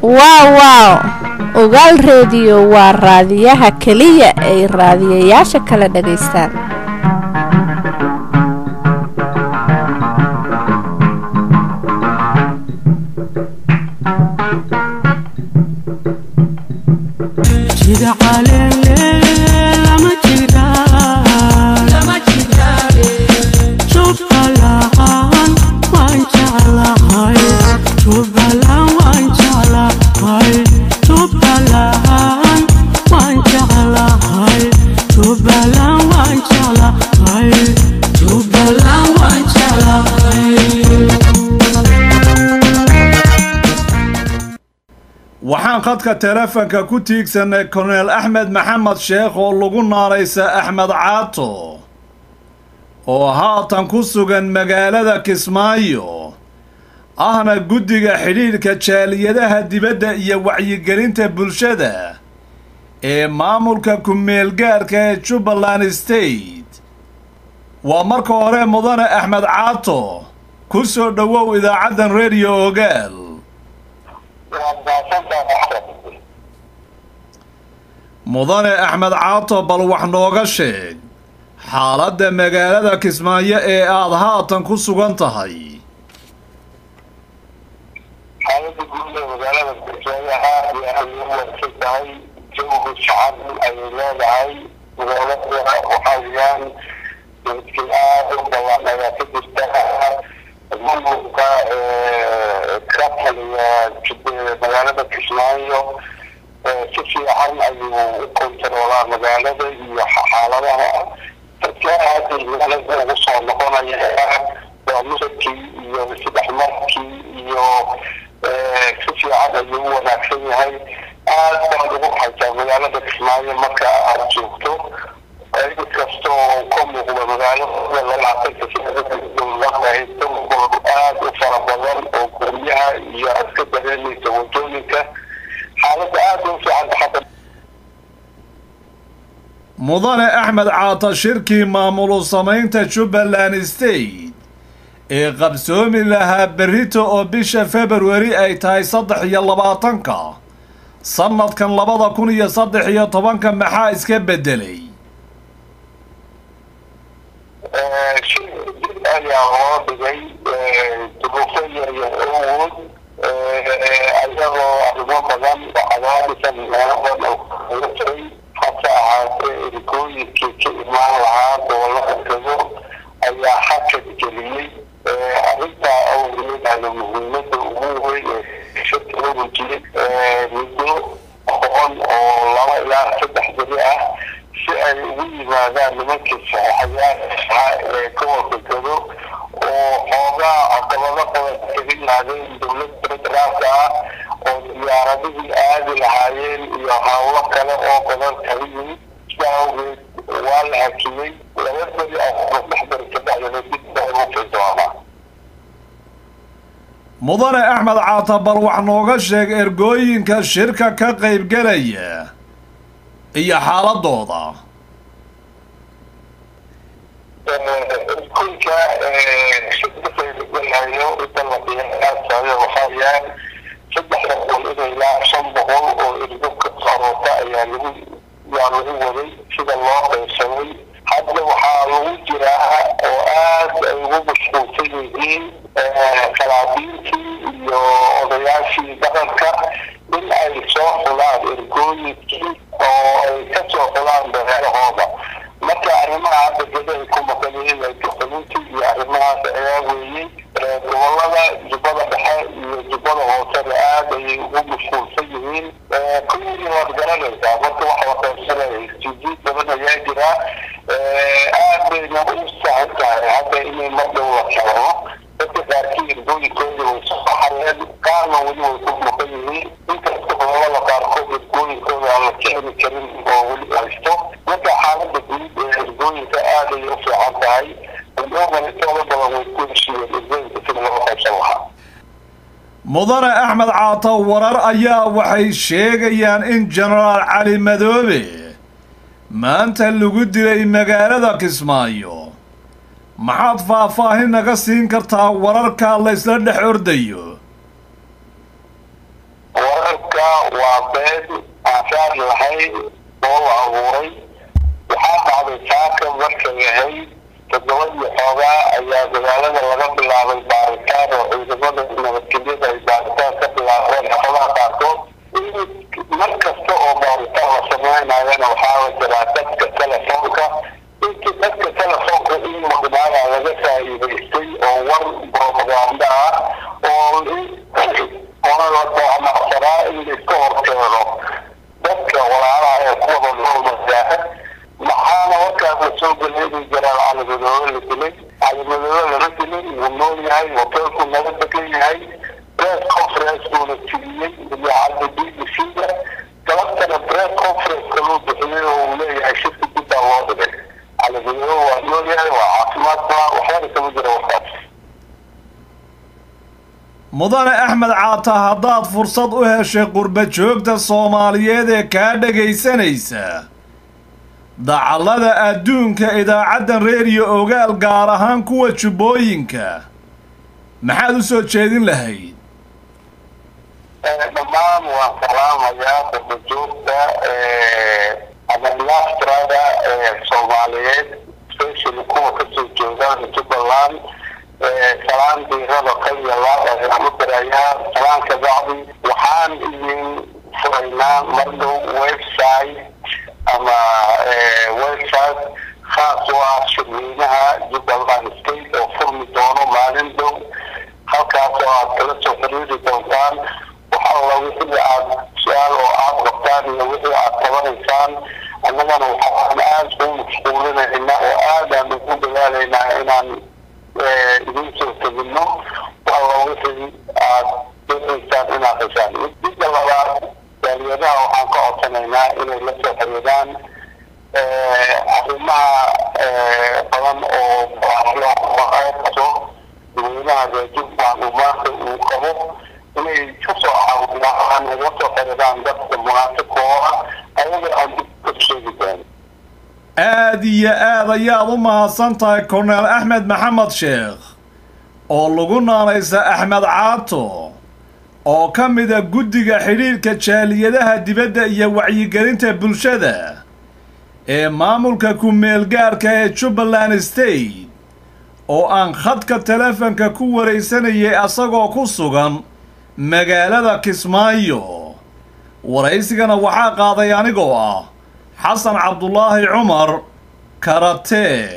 waaw ogaal reediyo waa raadiyaha keliya ay raadiyayaasha kala dhagaystaan. waxaan qadka teleefanka ku tiigsanay Colonel Axmed Maxamed Sheekh oo lagu naanaysa Axmed Caato oo haatan ku sugan magaalada Kismaayo ahna guddiga xiriirka jaaliyadaha dibadda iyo wacyigelinta bulshada ee maamulka ku meel gaarka ee Jubbaland State. waa marka hore mudane Axmed Caato ku soo dhawow idaacadan Radio Ogaal. mudane Axmed Caato bal wax nooga sheeg xaaladda magaalada Kismaayo ee aad haatan ku sugan tahay. xaaladda guud ee magaalada Kismaayo aad iyo wanaagsan tahay, jawiga shacab ay leedahay, magaalada waxaa weeyaan dadkii aad u badan ayaa ka jirta. maamulka ka taliya magaalada Kismaayo si fiican ayuu u kontaroolaa magaalada iyo xaaladaha dadka aad magaalada ugu soo noqonaya waa musadkii iyo isdhexmarkii iyo si fiican ayuu u wanaagsan yahay. aad baan ugu xaytaa magaalada Kismaayo marka aad joogto kasta oo ka muuqda magaalada lalaatayka aad u fara badan oo guryaha iyo aska dareemaysa wadooyinka xaaladda aad u fiican. mudane Axmed Caato shirkii maamul samaynta Jubbaland State ee qabsoomi lahaa berrito oo bisha February ay tahay 23 sanadkan 2013 maxaa iska bedelay? ayaa loo dhigay duruufo yaryar awood ayagoo arrimo badan cadaadisan meelo badan oo jiray hase ahaatee ergooyinkii ka imaan lahaa gobolada Gedo ayaa hakad geliyey. arrintaa awgeed muhiimadda ugu weyn ee shirka lagu jiray muddo aqoon oo 2 ilaa 3 beri ah si ay ugu yimaadaan nimankii saxaxayaasha ee gobolka Gedo oo xoogaa caqabado badan kaga yimaadeen dowladda federaalka ah oo diyaaradihii aadi lahaayeen iyo hawlo kale oo badan kaga yimid. sidaa awgeed waa la hakiyey 2 beri oo 3 beri kadacdana dib loogu fidoonaa. mudane Axmed Caato bal wax nooga sheeg ergooyinka shirka ka qaybgalaya iyo xaaladooda. كنت شدة الجمعية وطلبية أساسية وخارية شدة حقول إلى شنبه وإرجوك صاروتا يعني هو ذي شد الله يسوي حتى وحاولوا جراها وآد يوبش خوتين كلابيتي وضياشي دخلك من أي صوح ولاد إرجوكي وكسو ولاد بغير هذا. marka arrimaha hadda Gedo ay ku maqalayeen ay duqoontii iyo arrimahaas ayaa weeyay gobolada Jubbada Dhexe iyo Jubbada Hoose aad ay ugu mashquulsan yihiin. kulli wada garanaysa marka wax waqtigeeda isjiid badan ayaa jira aad bay u saacaday hadda inay mardo waqtiga dadka qaarkii ergooyinkooda way soo xareen qaarna weli way ku maqan yihiin inkastoo gobolada qaarkood ergooyinkooda aan la keeni karin oo weli haysto. marka xaaladda guud ee ergooyinka aad ay u fiican tahay intooda badan way ku heshiiyeen ergooyinka sida loo qaybsan lahaa. mudane Axmed Caato warar ayaa waxay sheegayaan in Generaal Cali Madoobe maanta lagu dilay magaalada Kismaayo. maxaad faahfaahin naga siin kartaa wararka la isla dhex ordayo? وبين آثار لهي والله أبوري وحاط على ساكن مركز هي تدوي حوجا أيها جلالة الرب الله بالباركات وإذا بدنا نتكلم بالباركات قبل أن نخلص تعطوا مركز تو باركات وسمعنا أنا وحاول دراسات كتلفونك أنت بس كتلفونك إنه مقدار على جسا يبيستي أو ورد بروباغندا أو أنا لو أنا أقرأ اللي كور كيرو بس ولا على يكون النور مزاح محانا وكان مسؤول الهدي جرال على بدول الكلي على بدول الرجل والنور هاي وكيف نبتكي هاي بريس كونفرنس دون التليين اللي على البيت بسيطة تلقنا بريس كونفرنس كلو بحليه وليه عشت بدا واضح على بدول والنور هاي وعاصماتنا وحارة مجرى وقت mudane axmed caata haddaad fursad u heshay qurba joogta soomaaliyeed ee kaa dhagaysanaysa dacallada adduunka idaacaddan reeriyo ogaal gaar ahaan kuwa jubbooyinka maxaad u soo jeedin lahayd dhammaan waan salaamayaa qurba joogta ama diasporada soomaaliyeed especially kuwa kasoo jeedaan jubbaland سلام بيرضى قوي الله ومدريها سلام كبعضي وحان إذن فرينا مرضو ويب سايت أما ويب سايت خاصة شبينها جبلان ستيت أو فرمي دونو مالندو خاصة ثلاثة فريد دونتان وحاول ويحل عاد سؤال وعاد غفتاني ويحل عاد طبعا إنسان أننا نوحاول الآن سوى مشغولين إنا وآدم نقول بذلك إنا إذن سوى والله وحي الإنسان هنا خشان جدا الله يعني يدعو عن قوتنا إلى لسه فريدان أخيما طبعا وعلى وإلى جدا وماخر وقبو إلي شخصوا عن لسه فريدان دفت المناسك وهو أولا أن تكتشي جدا aad iyo aad ayaad u mahadsan tahay korneel axmed maxamed sheekh oo lagu naanaysa axmed caato oo ka mida guddiga xidhiirka jaaliyadaha dibadda iyo wacyigelinta bulshada ee maamulka ku-meelgaarka ee jubbaland state oo aan khadka teleefanka ku waraysanayay asagoo ku sugan magaalada kismaayo waraysigana waxaa qaaday anigoo ah حسن عبد الله عمر كاراتيه